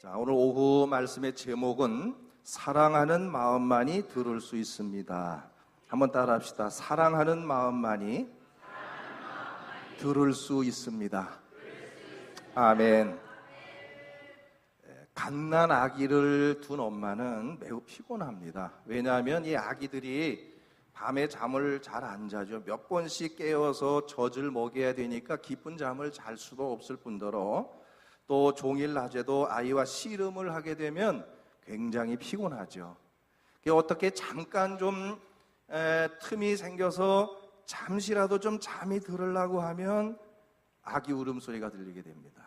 자, 오늘 오후 말씀의 제목은 사랑하는 마음만이 들을 수 있습니다. 한번 따라합시다. 사랑하는 마음만이 들을 수 있습니다. 아멘. 갓난 아기를 둔 엄마는 매우 피곤합니다. 왜냐하면 이 아기들이 밤에 잠을 잘 안 자죠. 몇 번씩 깨워서 젖을 먹여야 되니까 깊은 잠을 잘 수도 없을 뿐더러 또 종일 낮에도 아이와 씨름을 하게 되면 굉장히 피곤하죠. 어떻게 잠깐 좀 틈이 생겨서 잠시라도 좀 잠이 들으려고 하면 아기 울음소리가 들리게 됩니다.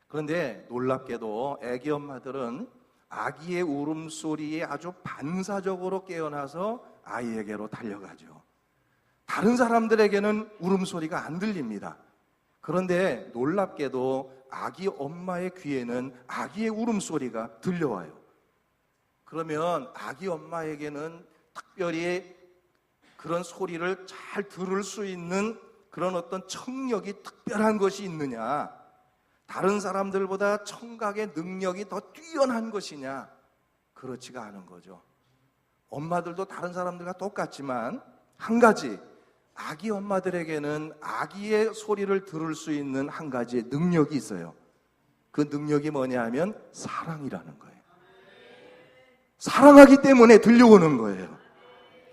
그런데 놀랍게도 아기 엄마들은 아기의 울음소리에 아주 반사적으로 깨어나서 아이에게로 달려가죠. 다른 사람들에게는 울음소리가 안 들립니다. 그런데 놀랍게도 아기 엄마의 귀에는 아기의 울음소리가 들려와요. 그러면 아기 엄마에게는 특별히 그런 소리를 잘 들을 수 있는 그런 어떤 청력이 특별한 것이 있느냐, 다른 사람들보다 청각의 능력이 더 뛰어난 것이냐? 그렇지가 않은 거죠. 엄마들도 다른 사람들과 똑같지만 한 가지, 아기 엄마들에게는 아기의 소리를 들을 수 있는 한 가지의 능력이 있어요. 그 능력이 뭐냐 하면 사랑이라는 거예요. 사랑하기 때문에 들려오는 거예요.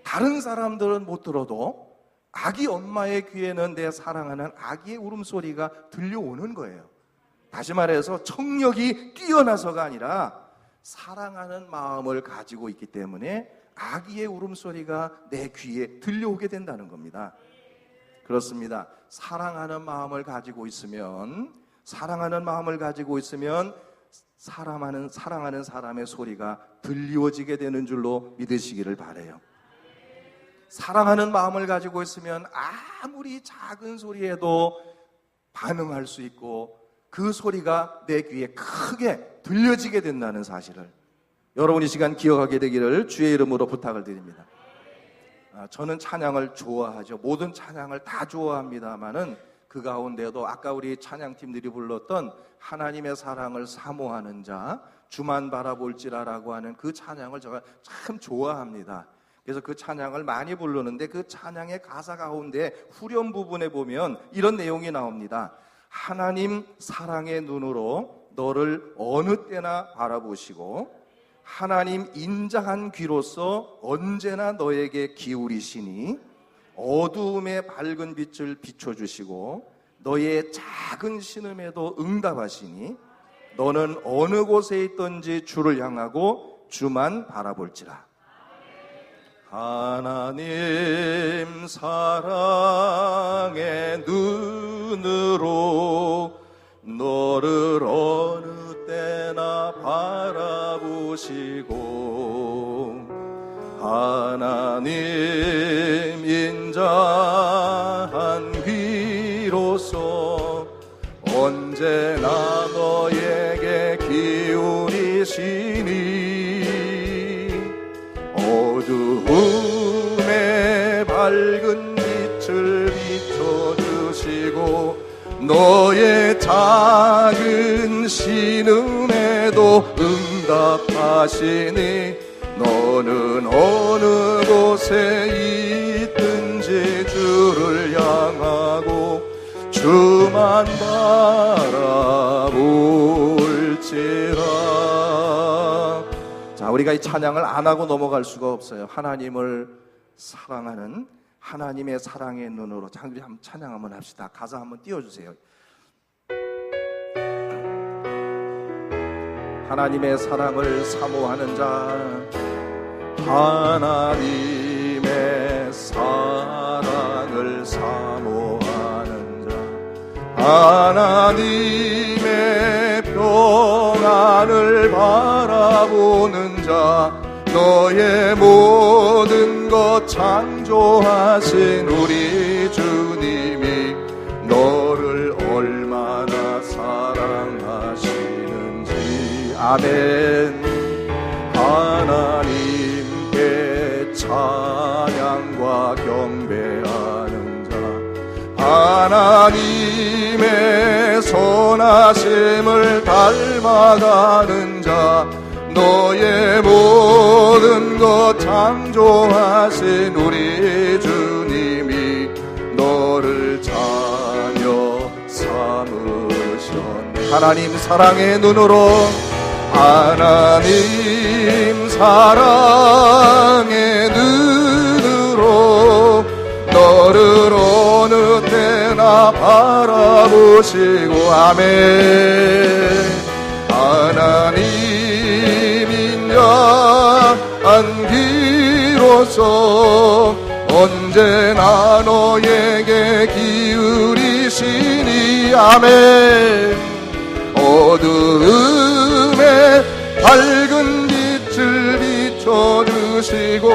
다른 사람들은 못 들어도 아기 엄마의 귀에는 내 사랑하는 아기의 울음소리가 들려오는 거예요. 다시 말해서 청력이 뛰어나서가 아니라 사랑하는 마음을 가지고 있기 때문에 아기의 울음소리가 내 귀에 들려오게 된다는 겁니다. 그렇습니다. 사랑하는 마음을 가지고 있으면 사랑하는 사람의 소리가 들려지게 되는 줄로 믿으시기를 바라요. 사랑하는 마음을 가지고 있으면 아무리 작은 소리에도 반응할 수 있고 그 소리가 내 귀에 크게 들려지게 된다는 사실을 여러분 이 시간 기억하게 되기를 주의 이름으로 부탁을 드립니다. 저는 찬양을 좋아하죠. 모든 찬양을 다 좋아합니다만은 그 가운데도 아까 우리 찬양팀들이 불렀던 하나님의 사랑을 사모하는 자, 주만 바라볼지라라고 하는 그 찬양을 제가 참 좋아합니다. 그래서 그 찬양을 많이 부르는데 그 찬양의 가사 가운데 후렴 부분에 보면 이런 내용이 나옵니다. 하나님 사랑의 눈으로 너를 어느 때나 바라보시고 하나님 인자한 귀로서 언제나 너에게 기울이시니 어두움의 밝은 빛을 비춰주시고 너의 작은 신음에도 응답하시니 너는 어느 곳에 있든지 주를 향하고 주만 바라볼지라. 하나님 사랑의 눈으로 너를 어느 때나 바라보시고 하나님 인자한 귀로서 언제나 너에게 기울이시니 어두움에 밝은 빛을 비춰주시고 너의 작은 신음에도 응답하시니 너는 어느 곳에 있든지 주를 향하고 주만 바라볼지라. 자, 우리가 이 찬양을 안 하고 넘어갈 수가 없어요. 하나님을 사랑하는 하나님의 사랑의 눈으로. 자, 우리 한번 찬양 한번 합시다. 가사 한번 띄워주세요. 하나님의 사랑을 사모하는 자, 하나님의 사랑을 사모하는 자, 하나님의 평안을 바라보는 자, 너의 모든 것 창조하신 우리 주님이 너를 얼마나 사랑하시는지. 아멘. 하나님께 찬양과 경배하는 자, 하나님의 주의 선하심을 닮아가는 자, 너의 모든 것 창조하신 우리 주님이 너를 자녀 삼으셨네. 하나님 사랑의 눈으로, 하나님 사랑의 눈으로 너를 어느 때나 바라보시고, 아멘. 하나님 인자한 귀로서 언제나 너에게 기울이시니, 아멘. 어두움에 밝은 빛을 비춰주시고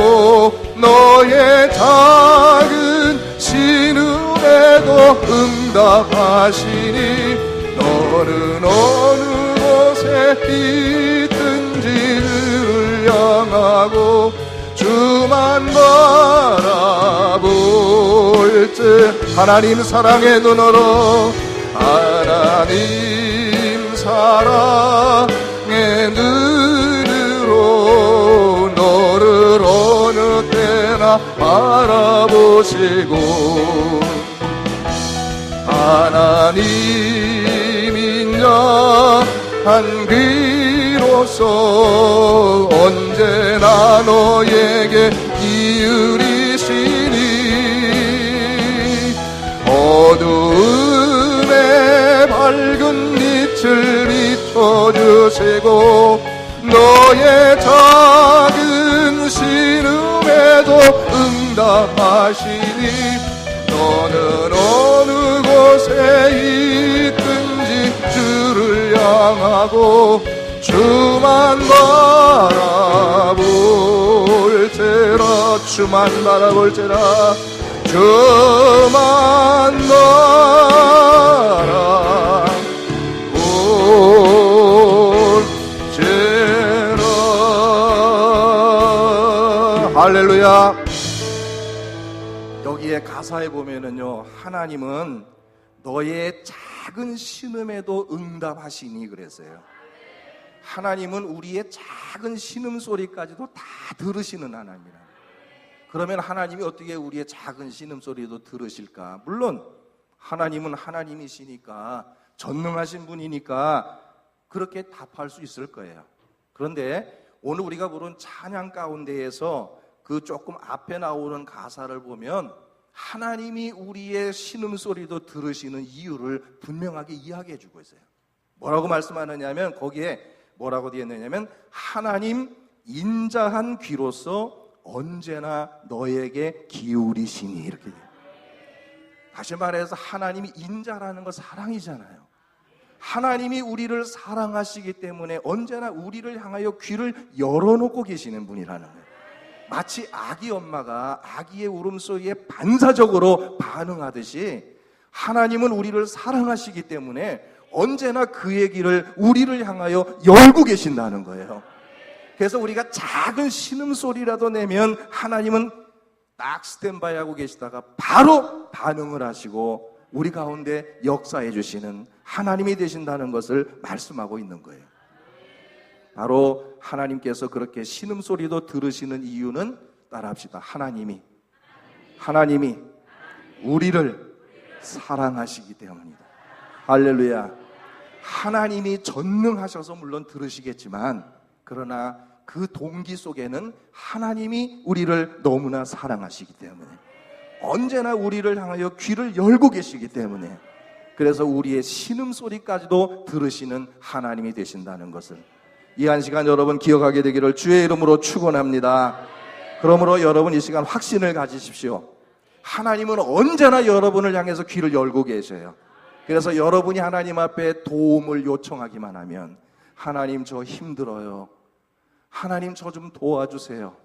너의 작은 신음에도 응답하시니, 너는 어느 곳에 있든지 주를 향하고 주만 바라볼 때, 하나님 사랑의 눈으로, 하나님 사랑의 눈으로 너를 어느 때나 바라보시고, 하나님 인자한 귀로서 언제나 너에게 기울이시니, 어두움에 밝은 빛을 비춰주시고 너의 작은 신음에도 응답하시니, 너는 어느 곳에 있든지 주를 향하고 주만 바라볼지라, 주만 바라볼지라, 주만 바라볼지라. 할렐루야. 여기에 가사에 보면은요, 하나님은 너의 작은 신음에도 응답하시니 그랬어요. 하나님은 우리의 작은 신음소리까지도 다 들으시는 하나님이라. 그러면 하나님이 어떻게 우리의 작은 신음소리도 들으실까? 물론 하나님은 하나님이시니까, 전능하신 분이니까 그렇게 답할 수 있을 거예요. 그런데 오늘 우리가 부른 찬양 가운데에서 그 조금 앞에 나오는 가사를 보면 하나님이 우리의 신음소리도 들으시는 이유를 분명하게 이야기해 주고 있어요. 뭐라고 말씀하느냐면, 거기에 뭐라고 되어 있느냐면, 하나님 인자한 귀로서 언제나 너에게 기울이시니, 이렇게 돼요. 다시 말해서 하나님이 인자라는 건 사랑이잖아요. 하나님이 우리를 사랑하시기 때문에 언제나 우리를 향하여 귀를 열어놓고 계시는 분이라는 거예요. 마치 아기 엄마가 아기의 울음소리에 반사적으로 반응하듯이 하나님은 우리를 사랑하시기 때문에 언제나 그의 귀를 우리를 향하여 열고 계신다는 거예요. 그래서 우리가 작은 신음소리라도 내면 하나님은 딱 스탠바이 하고 계시다가 바로 반응을 하시고 우리 가운데 역사해 주시는 하나님이 되신다는 것을 말씀하고 있는 거예요. 바로 하나님께서 그렇게 신음소리도 들으시는 이유는, 따라합시다, 하나님이 우리를 사랑하시기 때문입니다. 할렐루야. 하나님이 전능하셔서 물론 들으시겠지만, 그러나 그 동기 속에는 하나님이 우리를 너무나 사랑하시기 때문에 언제나 우리를 향하여 귀를 열고 계시기 때문에, 그래서 우리의 신음소리까지도 들으시는 하나님이 되신다는 것을 이 한 시간 여러분 기억하게 되기를 주의 이름으로 축원합니다. 그러므로 여러분 이 시간 확신을 가지십시오. 하나님은 언제나 여러분을 향해서 귀를 열고 계셔요. 그래서 여러분이 하나님 앞에 도움을 요청하기만 하면, 하나님 저 힘들어요, 하나님 저 좀 도와주세요,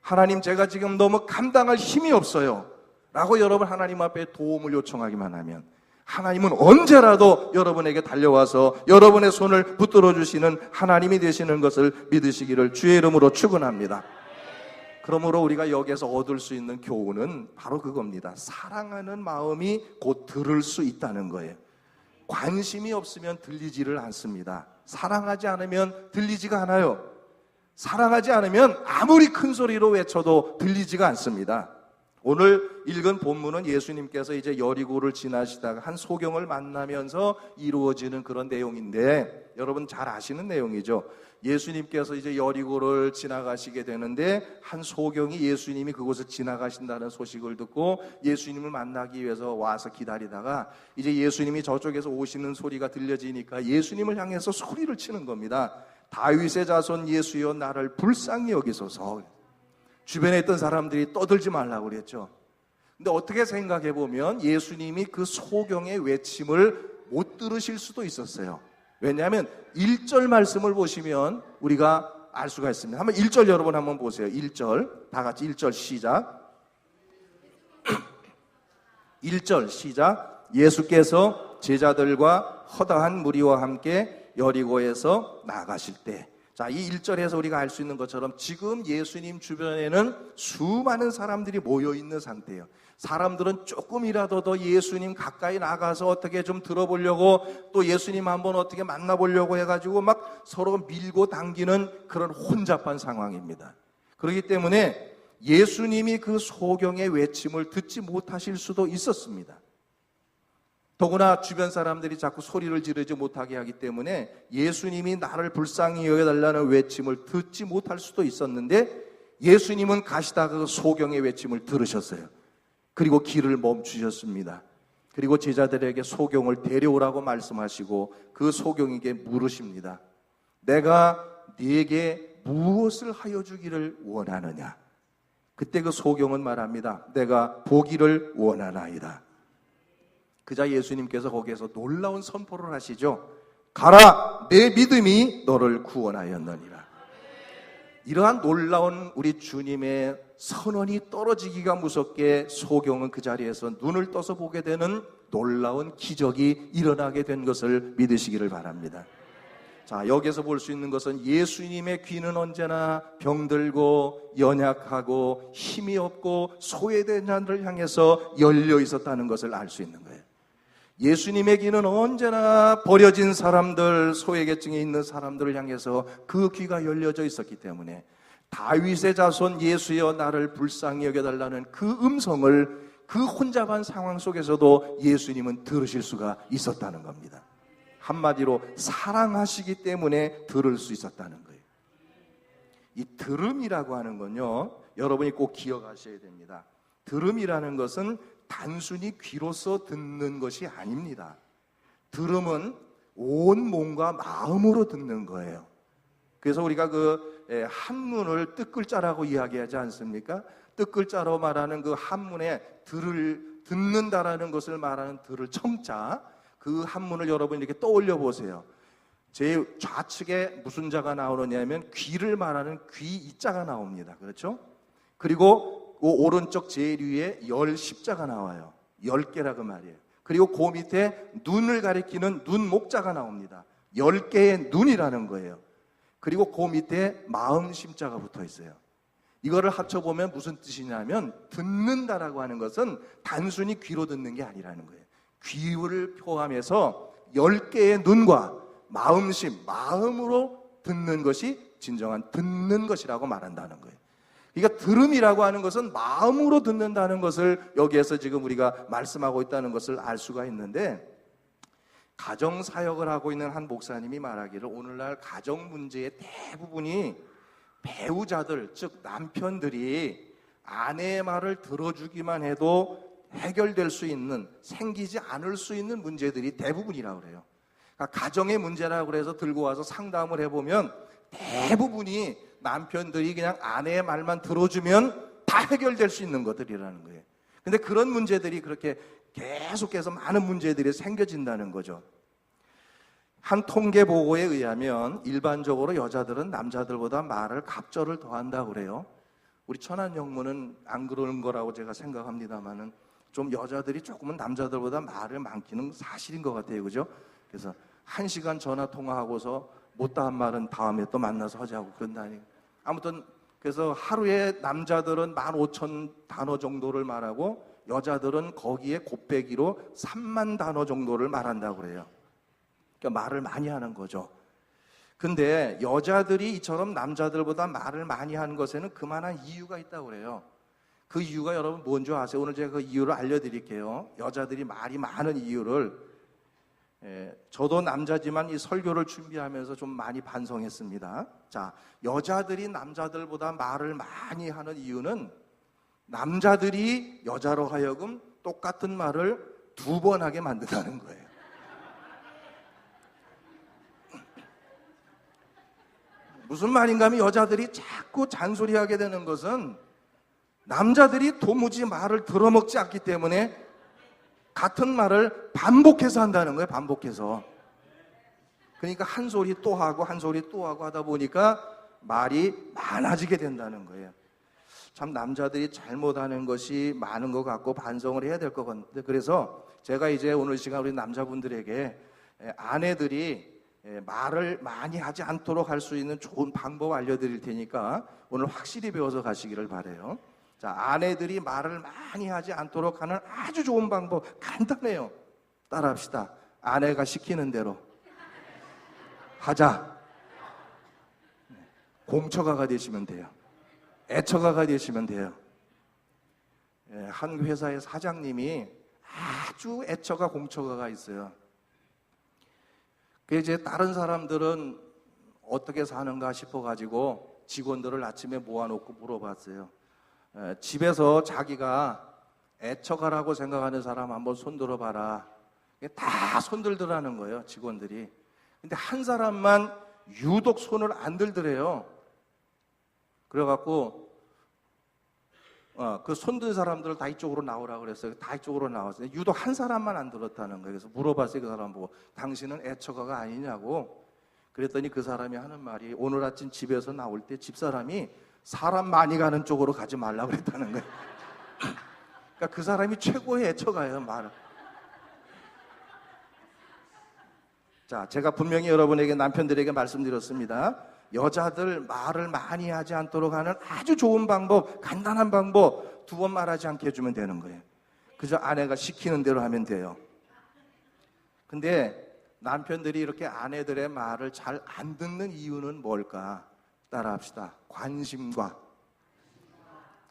하나님 제가 지금 너무 감당할 힘이 없어요 라고 여러분 하나님 앞에 도움을 요청하기만 하면, 하나님은 언제라도 여러분에게 달려와서 여러분의 손을 붙들어 주시는 하나님이 되시는 것을 믿으시기를 주의 이름으로 축원합니다. 그러므로 우리가 여기에서 얻을 수 있는 교훈은 바로 그겁니다. 사랑하는 마음이 곧 들을 수 있다는 거예요. 관심이 없으면 들리지를 않습니다. 사랑하지 않으면 들리지가 않아요. 사랑하지 않으면 아무리 큰 소리로 외쳐도 들리지가 않습니다. 오늘 읽은 본문은 예수님께서 이제 여리고를 지나시다가 한 소경을 만나면서 이루어지는 그런 내용인데, 여러분 잘 아시는 내용이죠. 예수님께서 이제 여리고를 지나가시게 되는데 한 소경이 예수님이 그곳을 지나가신다는 소식을 듣고 예수님을 만나기 위해서 와서 기다리다가 이제 예수님이 저쪽에서 오시는 소리가 들려지니까 예수님을 향해서 소리를 치는 겁니다. 다윗의 자손 예수여 나를 불쌍히 여기소서. 주변에 있던 사람들이 떠들지 말라고 그랬죠. 근데 어떻게 생각해 보면 예수님이 그 소경의 외침을 못 들으실 수도 있었어요. 왜냐하면 1절 말씀을 보시면 우리가 알 수가 있습니다. 한번 1절 여러분 한번 보세요. 1절 다 같이 1절 시작. 1절 시작. 예수께서 제자들과 허다한 무리와 함께 여리고에서 나가실 때, 자, 이 1절에서 우리가 알 수 있는 것처럼 지금 예수님 주변에는 수많은 사람들이 모여 있는 상태예요. 사람들은 조금이라도 더 예수님 가까이 나가서 어떻게 좀 들어보려고, 또 예수님 한번 어떻게 만나보려고 해가지고 막 서로 밀고 당기는 그런 혼잡한 상황입니다. 그렇기 때문에 예수님이 그 소경의 외침을 듣지 못하실 수도 있었습니다. 더구나 주변 사람들이 자꾸 소리를 지르지 못하게 하기 때문에 예수님이 나를 불쌍히 여겨달라는 외침을 듣지 못할 수도 있었는데, 예수님은 가시다가 그 소경의 외침을 들으셨어요. 그리고 길을 멈추셨습니다. 그리고 제자들에게 소경을 데려오라고 말씀하시고 그 소경에게 물으십니다. 내가 네게 무엇을 하여 주기를 원하느냐? 그때 그 소경은 말합니다. 내가 보기를 원하나이다. 그자 예수님께서 거기에서 놀라운 선포를 하시죠. 가라, 내 믿음이 너를 구원하였느니라. 이러한 놀라운 우리 주님의 선언이 떨어지기가 무섭게 소경은 그 자리에서 눈을 떠서 보게 되는 놀라운 기적이 일어나게 된 것을 믿으시기를 바랍니다. 자, 여기서 볼 수 있는 것은 예수님의 귀는 언제나 병들고 연약하고 힘이 없고 소외된 자들을 향해서 열려 있었다는 것을 알 수 있는 거예요. 예수님의 귀는 언제나 버려진 사람들, 소외계층에 있는 사람들을 향해서 그 귀가 열려져 있었기 때문에 다윗의 자손 예수여 나를 불쌍히 여겨달라는 그 음성을 그 혼잡한 상황 속에서도 예수님은 들으실 수가 있었다는 겁니다. 한마디로 사랑하시기 때문에 들을 수 있었다는 거예요. 이 들음이라고 하는 건요, 여러분이 꼭 기억하셔야 됩니다. 들음이라는 것은 단순히 귀로서 듣는 것이 아닙니다. 들음은 온 몸과 마음으로 듣는 거예요. 그래서 우리가 그 한문을 뜻글자라고 이야기하지 않습니까? 뜻글자로 말하는 그 한문에 들을 듣는다라는 것을 말하는 들을 청자, 그 한문을 여러분 이렇게 떠올려 보세요. 제 좌측에 무슨 자가 나오느냐면 귀를 말하는 귀 이자가 나옵니다. 그렇죠? 그리고 그 오른쪽 제일 위에 열 십자가 나와요. 10개라 그 말이에요. 그리고 그 밑에 눈을 가리키는 눈 목자가 나옵니다. 10개의 눈이라는 거예요. 그리고 그 밑에 마음 심자가 붙어 있어요. 이거를 합쳐보면 무슨 뜻이냐면, 듣는다라고 하는 것은 단순히 귀로 듣는 게 아니라는 거예요. 귀를 포함해서 10개의 눈과 마음심, 마음으로 듣는 것이 진정한 듣는 것이라고 말한다는 거예요. 그러니까 들음이라고 하는 것은 마음으로 듣는다는 것을 여기에서 지금 우리가 말씀하고 있다는 것을 알 수가 있는데, 가정사역을 하고 있는 한 목사님이 말하기를 오늘날 가정 문제의 대부분이 배우자들, 즉 남편들이 아내의 말을 들어주기만 해도 해결될 수 있는, 생기지 않을 수 있는 문제들이 대부분이라고 그래요. 그러니까 가정의 문제라고 그래서 들고 와서 상담을 해보면 대부분이 남편들이 그냥 아내의 말만 들어주면 다 해결될 수 있는 것들이라는 거예요. 근데 그런 문제들이 그렇게 계속해서 많은 문제들이 생겨진다는 거죠. 한 통계 보고에 의하면 일반적으로 여자들은 남자들보다 말을 갑절을 더 한다고 그래요. 우리 천안영문은 안 그러는 거라고 제가 생각합니다만은 좀 여자들이 조금은 남자들보다 말을 많기는 사실인 것 같아요. 그죠? 그래서 1시간 전화 통화하고서 못다 한 말은 다음에 또 만나서 하자고 그런다니. 아무튼 그래서 하루에 남자들은 15,000 단어 정도를 말하고 여자들은 거기에 곱빼기로 3만 단어 정도를 말한다고 그래요. 그러니까 말을 많이 하는 거죠. 근데 여자들이 이처럼 남자들보다 말을 많이 하는 것에는 그만한 이유가 있다고 그래요. 그 이유가 여러분 뭔지 아세요? 오늘 제가 그 이유를 알려드릴게요. 여자들이 말이 많은 이유를. 저도 남자지만 이 설교를 준비하면서 좀 많이 반성했습니다. 자, 여자들이 남자들보다 말을 많이 하는 이유는 남자들이 여자로 하여금 똑같은 말을 2번 하게 만든다는 거예요. 무슨 말인가 하면 여자들이 자꾸 잔소리하게 되는 것은 남자들이 도무지 말을 들어먹지 않기 때문에 같은 말을 반복해서 한다는 거예요. 반복해서. 그러니까 한 소리 또 하고 한 소리 또 하고 하다 보니까 말이 많아지게 된다는 거예요. 참 남자들이 잘못하는 것이 많은 것 같고 반성을 해야 될 것 같은데, 그래서 제가 이제 오늘 시간 우리 남자분들에게 아내들이 말을 많이 하지 않도록 할 수 있는 좋은 방법 알려드릴 테니까 오늘 확실히 배워서 가시기를 바라요. 자, 아내들이 말을 많이 하지 않도록 하는 아주 좋은 방법 간단해요. 따라합시다. 아내가 시키는 대로 하자. 공처가가 되시면 돼요. 애처가가 되시면 돼요. 한 회사의 사장님이 아주 애처가 공처가가 있어요. 그 이제 다른 사람들은 어떻게 사는가 싶어가지고 직원들을 아침에 모아놓고 물어봤어요. 집에서 자기가 애처가라고 생각하는 사람 한번 손들어봐라. 다 손들더라는 거예요, 직원들이. 근데 한 사람만 유독 손을 안 들더래요. 그래갖고 그 손든 사람들을 다 이쪽으로 나오라고 그랬어요. 다 이쪽으로 나왔어요. 유독 한 사람만 안 들었다는 거예요. 그래서 물어봤어요, 그 사람 보고. 당신은 애처가가 아니냐고. 그랬더니 그 사람이 하는 말이, 오늘 아침 집에서 나올 때 집사람이 사람 많이 가는 쪽으로 가지 말라고 그랬다는 거예요. 그러니까 그 사람이 최고의 애처가예요, 말은. 자, 제가 분명히 여러분에게, 남편들에게 말씀드렸습니다. 여자들 말을 많이 하지 않도록 하는 아주 좋은 방법, 간단한 방법, 2번 말하지 않게 해주면 되는 거예요. 그저 아내가 시키는 대로 하면 돼요. 근데 남편들이 이렇게 아내들의 말을 잘 안 듣는 이유는 뭘까? 따라합시다. 관심과,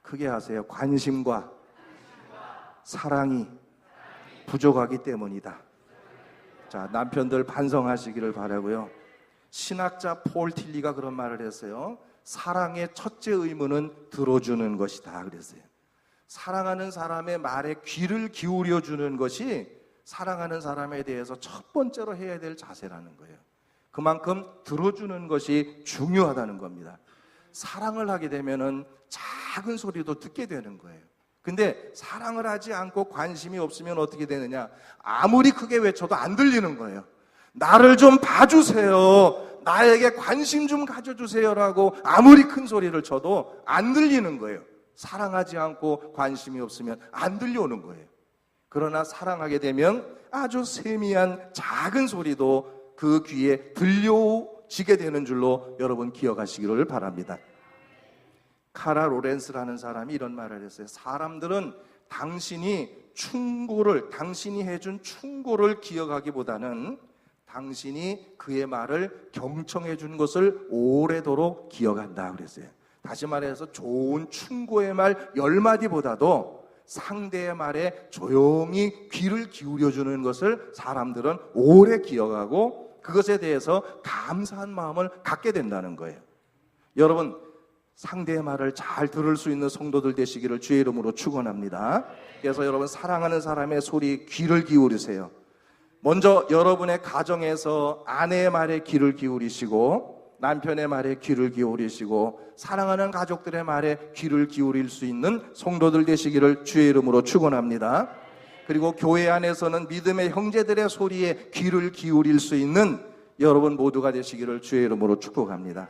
크게 하세요. 관심과 사랑이 부족하기 때문이다. 자, 남편들 반성하시기를 바라고요. 신학자 폴 틸리가 그런 말을 했어요. 사랑의 첫째 의무는 들어주는 것이다 그랬어요. 사랑하는 사람의 말에 귀를 기울여 주는 것이 사랑하는 사람에 대해서 첫 번째로 해야 될 자세라는 거예요. 그만큼 들어주는 것이 중요하다는 겁니다. 사랑을 하게 되면은 작은 소리도 듣게 되는 거예요. 근데 사랑을 하지 않고 관심이 없으면 어떻게 되느냐? 아무리 크게 외쳐도 안 들리는 거예요. 나를 좀 봐주세요. 나에게 관심 좀 가져주세요라고 아무리 큰 소리를 쳐도 안 들리는 거예요. 사랑하지 않고 관심이 없으면 안 들려오는 거예요. 그러나 사랑하게 되면 아주 세미한 작은 소리도 그 귀에 들려지게 되는 줄로 여러분 기억하시기를 바랍니다. 카라 로렌스라는 사람이 이런 말을 했어요. 사람들은 당신이 해준 충고를 기억하기보다는 당신이 그의 말을 경청해 준 것을 오래도록 기억한다 그랬어요. 다시 말해서 좋은 충고의 말 10마디보다도 상대의 말에 조용히 귀를 기울여 주는 것을 사람들은 오래 기억하고 그것에 대해서 감사한 마음을 갖게 된다는 거예요. 여러분, 상대의 말을 잘 들을 수 있는 성도들 되시기를 주의 이름으로 축원합니다. 그래서 여러분, 사랑하는 사람의 소리 귀를 기울이세요. 먼저 여러분의 가정에서 아내의 말에 귀를 기울이시고 남편의 말에 귀를 기울이시고 사랑하는 가족들의 말에 귀를 기울일 수 있는 성도들 되시기를 주의 이름으로 축원합니다. 그리고 교회 안에서는 믿음의 형제들의 소리에 귀를 기울일 수 있는 여러분 모두가 되시기를 주의 이름으로 축복합니다.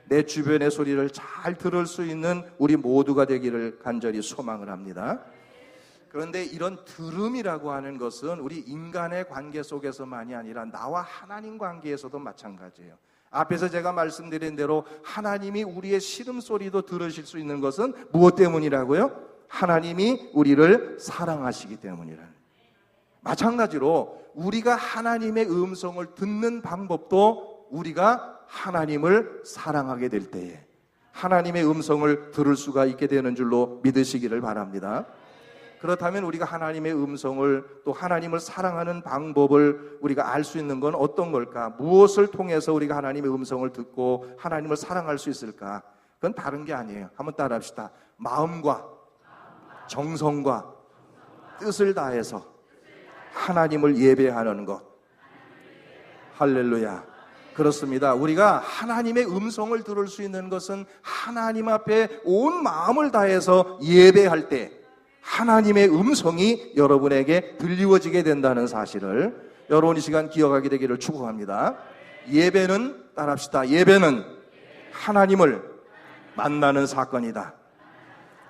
내 주변의 소리를 잘 들을 수 있는 우리 모두가 되기를 간절히 소망을 합니다. 그런데 이런 들음이라고 하는 것은 우리 인간의 관계 속에서만이 아니라 나와 하나님 관계에서도 마찬가지예요. 앞에서 제가 말씀드린 대로 하나님이 우리의 시름소리도 들으실 수 있는 것은 무엇 때문이라고요? 하나님이 우리를 사랑하시기 때문이라는. 마찬가지로 우리가 하나님의 음성을 듣는 방법도 우리가 하나님을 사랑하게 될 때에 하나님의 음성을 들을 수가 있게 되는 줄로 믿으시기를 바랍니다. 그렇다면 우리가 하나님의 음성을 또 하나님을 사랑하는 방법을 우리가 알 수 있는 건 어떤 걸까? 무엇을 통해서 우리가 하나님의 음성을 듣고 하나님을 사랑할 수 있을까? 그건 다른 게 아니에요. 한번 따라 합시다. 마음과 정성과 뜻을 다해서 하나님을 예배하는 것. 할렐루야. 그렇습니다. 우리가 하나님의 음성을 들을 수 있는 것은 하나님 앞에 온 마음을 다해서 예배할 때 하나님의 음성이 여러분에게 들리워지게 된다는 사실을 여러분 이 시간 기억하게 되기를 축복합니다. 예배는, 따라합시다. 예배는 하나님을 만나는 사건이다.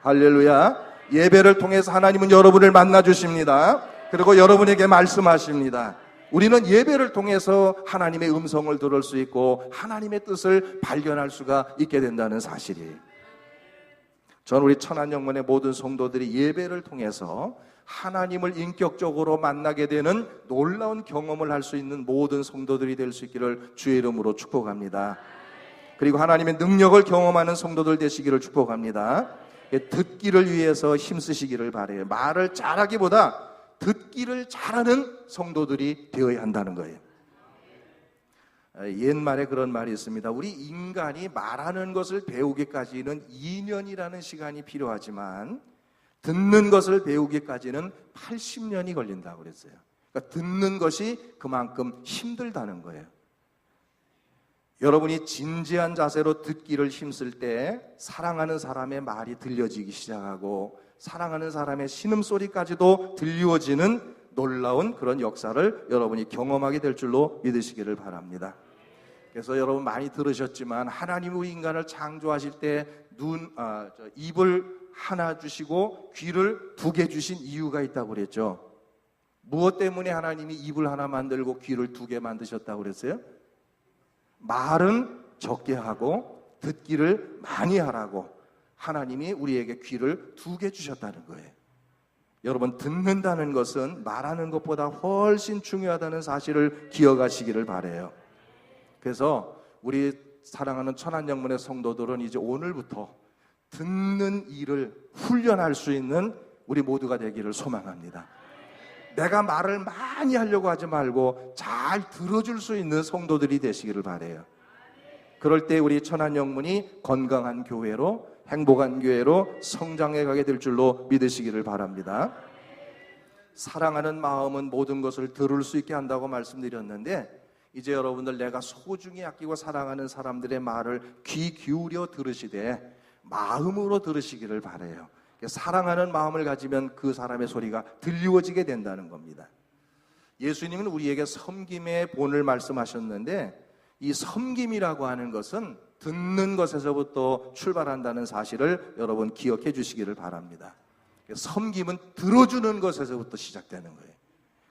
할렐루야. 예배를 통해서 하나님은 여러분을 만나 주십니다. 그리고 여러분에게 말씀하십니다. 우리는 예배를 통해서 하나님의 음성을 들을 수 있고 하나님의 뜻을 발견할 수가 있게 된다는 사실이에요. 저는 우리 천안영문의 모든 성도들이 예배를 통해서 하나님을 인격적으로 만나게 되는 놀라운 경험을 할 수 있는 모든 성도들이 될 수 있기를 주의 이름으로 축복합니다. 그리고 하나님의 능력을 경험하는 성도들 되시기를 축복합니다. 듣기를 위해서 힘쓰시기를 바라요. 말을 잘하기보다 듣기를 잘하는 성도들이 되어야 한다는 거예요. 옛말에 그런 말이 있습니다. 우리 인간이 말하는 것을 배우기까지는 2년이라는 시간이 필요하지만 듣는 것을 배우기까지는 80년이 걸린다고 그랬어요. 그러니까 듣는 것이 그만큼 힘들다는 거예요. 여러분이 진지한 자세로 듣기를 힘쓸 때 사랑하는 사람의 말이 들려지기 시작하고 사랑하는 사람의 신음소리까지도 들리워지는 놀라운 그런 역사를 여러분이 경험하게 될 줄로 믿으시기를 바랍니다. 그래서 여러분 많이 들으셨지만 하나님 우리 인간을 창조하실 때 입을 하나 주시고 귀를 2개 주신 이유가 있다고 그랬죠. 무엇 때문에 하나님이 입을 하나 만들고 귀를 2개 만드셨다고 그랬어요? 말은 적게 하고 듣기를 많이 하라고 하나님이 우리에게 귀를 2개 주셨다는 거예요. 여러분, 듣는다는 것은 말하는 것보다 훨씬 중요하다는 사실을 기억하시기를 바라요. 그래서 우리 사랑하는 천안영문의 성도들은 이제 오늘부터 듣는 일을 훈련할 수 있는 우리 모두가 되기를 소망합니다. 내가 말을 많이 하려고 하지 말고 잘 들어줄 수 있는 성도들이 되시기를 바라요. 그럴 때 우리 천안영문이 건강한 교회로, 행복한 교회로 성장해 가게 될 줄로 믿으시기를 바랍니다. 사랑하는 마음은 모든 것을 들을 수 있게 한다고 말씀드렸는데 이제 여러분들 내가 소중히 아끼고 사랑하는 사람들의 말을 귀 기울여 들으시되 마음으로 들으시기를 바라요. 사랑하는 마음을 가지면 그 사람의 소리가 들리워지게 된다는 겁니다. 예수님은 우리에게 섬김의 본을 말씀하셨는데 이 섬김이라고 하는 것은 듣는 것에서부터 출발한다는 사실을 여러분 기억해 주시기를 바랍니다. 섬김은 들어주는 것에서부터 시작되는 거예요.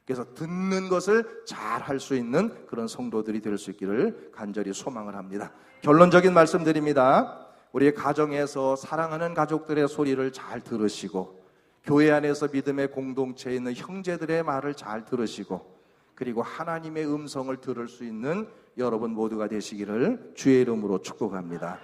그래서 듣는 것을 잘 할 수 있는 그런 성도들이 될 수 있기를 간절히 소망을 합니다. 결론적인 말씀 드립니다. 우리의 가정에서 사랑하는 가족들의 소리를 잘 들으시고 교회 안에서 믿음의 공동체에 있는 형제들의 말을 잘 들으시고 그리고 하나님의 음성을 들을 수 있는 여러분 모두가 되시기를 주의 이름으로 축복합니다.